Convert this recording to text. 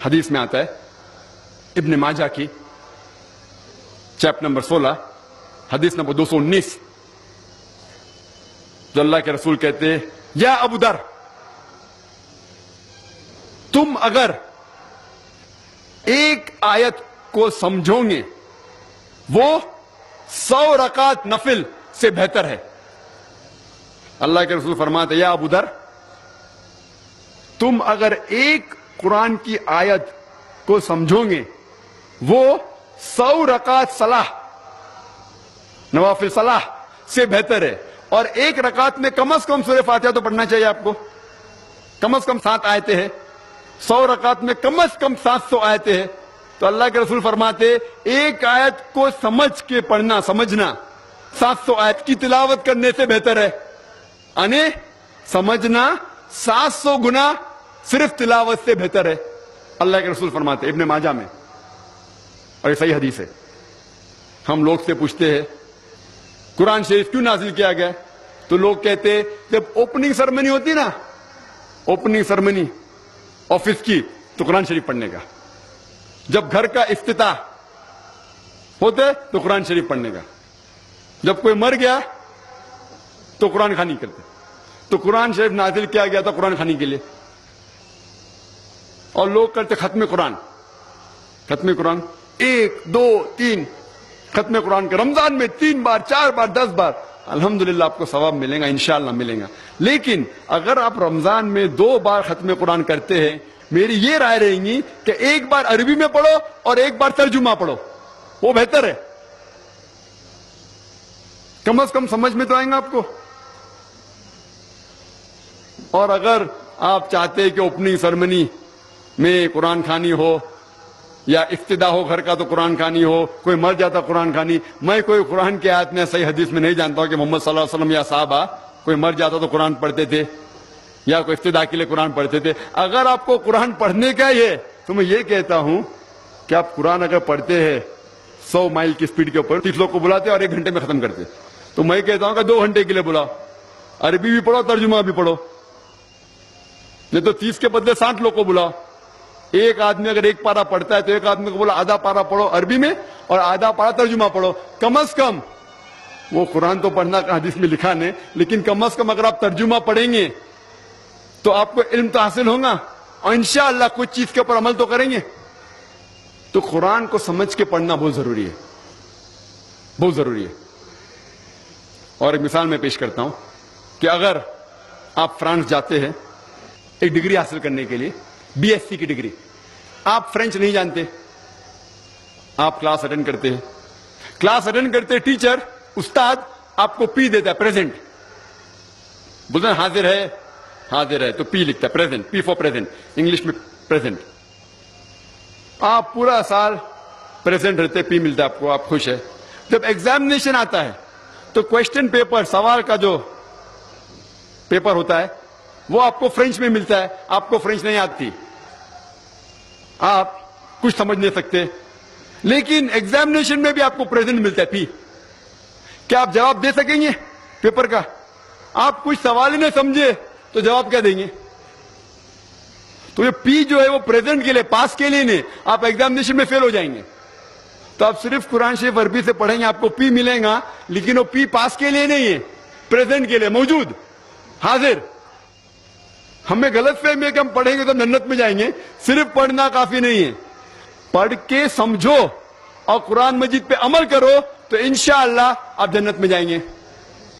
حدیث میں آتا ہے ابن ماجہ کی چیپٹر نمبر 16 حدیث نمبر 219، جو اللہ کے رسول کہتے ہیں یا ابو در، تم اگر ایک آیت کو سمجھو گے وہ 100 رکعت نفل سے بہتر ہے۔ اللہ کے رسول فرماتے یا ابو در، تم اگر ایک قرآن کی آیت کو سمجھو گے وہ 100 رکعت صلاح، نوافل صلاح سے بہتر ہے، اور ایک رکعت میں کم از کم سورہ فاتحہ تو پڑھنا چاہیے آپ کو، کم از کم 7 آیتیں ہیں، 100 رکعت میں کم از کم 700 آیتیں ہیں۔ تو اللہ کے رسول فرماتے ایک آیت کو سمجھ کے پڑھنا، سمجھنا 700 آیت کی تلاوت کرنے سے بہتر ہے، یعنی سمجھنا 700 گنا صرف تلاوت سے بہتر ہے، اللہ کے رسول فرماتے ابن ماجہ میں، اور یہ صحیح حدیث ہے۔ ہم لوگ سے پوچھتے ہیں قرآن شریف کیوں نازل کیا گیا، تو لوگ کہتے جب اوپننگ سرمنی ہوتی نا، اوپننگ سرمنی آفس کی، تو قرآن شریف پڑھنے کا، جب گھر کا افتتاح ہوتے تو قرآن شریف پڑھنے کا، جب کوئی مر گیا تو قرآن خوانی کرتے، تو قرآن شریف نازل کیا گیا تھا قرآن خوانی کے لیے۔ اور لوگ کرتے ختم قرآن، ختم قرآن 1 2 3 ختم قرآن کے رمضان میں 3 بار 4 بار 10 بار، الحمدللہ آپ کو ثواب ملے گا، انشاءاللہ ملے گا۔ لیکن اگر آپ رمضان میں 2 بار ختم قرآن کرتے ہیں، میری یہ رائے رہے گی کہ 1 بار عربی میں پڑھو اور 1 بار ترجمہ پڑھو، وہ بہتر ہے، کم از کم سمجھ میں تو آئیں گا آپ کو۔ اور اگر آپ چاہتے ہیں کہ اوپننگ سرمنی میں قرآن خوانی ہو یا افتتاح ہو گھر کا تو قرآن خوانی ہو، کوئی مر جاتا قرآن خوانی، میں کوئی قرآن کی آیت میں صحیح حدیث میں نہیں جانتا ہوں کہ محمد صلی اللہ علیہ وسلم یا صحابہ کوئی مر جاتا تو قرآن پڑھتے تھے یا کوئی افتتاح کے لیے قرآن پڑھتے تھے۔ اگر آپ کو قرآن پڑھنے کا ہی ہے تو میں یہ کہتا ہوں کہ آپ قرآن اگر پڑھتے ہیں 100 مائل کی سپیڈ کے اوپر، 30 لوگ کو بلاتے اور 1 گھنٹے میں ختم کرتے، تو میں کہتا ہوں کہ 2 گھنٹے کے لیے بلاؤ، عربی بھی پڑھو ترجمہ بھی پڑھو، نہیں تو 30 کے بدلے 60 لوگ کو بلاؤ۔ ایک آدمی اگر 1 پارہ پڑھتا ہے تو ایک آدمی کو بولا آدھا پارہ پڑھو عربی میں اور آدھا پارہ ترجمہ پڑھو، کم از کم وہ قرآن تو پڑھنا حدیث میں لکھا نہیں، لیکن کم از کم اگر آپ ترجمہ پڑھیں گے تو آپ کو علم تو حاصل ہوگا اور انشاءاللہ کچھ چیز کے اوپر عمل تو کریں گے۔ تو قرآن کو سمجھ کے پڑھنا بہت ضروری ہے، بہت ضروری ہے۔ اور ایک مثال میں پیش کرتا ہوں کہ اگر آپ فرانس جاتے ہیں ایک ڈگری حاصل کرنے کے لیے، BSc کی ڈگری، آپ فرینچ نہیں جانتے، آپ کلاس اٹینڈ کرتے ہیں، کلاس اٹینڈ کرتے ٹیچر استاد آپ کو پی دیتا ہے، پریزنٹ، بولتے ہیں حاضر ہے، حاضر ہے تو پی لکھتا ہے، present, P four present, English میں پریزنٹ۔ آپ پورا سال پریزنٹ رہتے، پی ملتا ہے آپ کو، آپ خوش ہے۔ جب ایگزامینیشن آتا ہے تو کوشچن پیپر، سوال کا جو پیپر ہوتا ہے وہ آپ کو فرینچ میں ملتا ہے، آپ کو فرینچ نہیں آتی، آپ کچھ سمجھ نہیں سکتے، لیکن ایگزامینیشن میں بھی آپ کو پریزنٹ ملتا ہے، پی۔ کیا آپ جواب دے سکیں گے پیپر کا؟ آپ کچھ سوال ہی نہیں سمجھے تو جواب کیا دیں گے؟ تو یہ پی جو ہے وہ پریزنٹ کے لیے، پاس کے لیے نہیں، آپ ایگزامینیشن میں فیل ہو جائیں گے۔ تو آپ صرف قرآن شریف عربی سے پڑھیں گے، آپ کو پی ملے گا، لیکن وہ پی پاس کے لیے نہیں ہے، پریزنٹ کے لیے، موجود، حاضر۔ ہمیں غلط فہمی ہے کہ ہم پڑھیں گے تو جنت میں جائیں گے، صرف پڑھنا کافی نہیں ہے، پڑھ کے سمجھو اور قرآن مجید پہ عمل کرو تو انشاءاللہ آپ جنت میں جائیں گے۔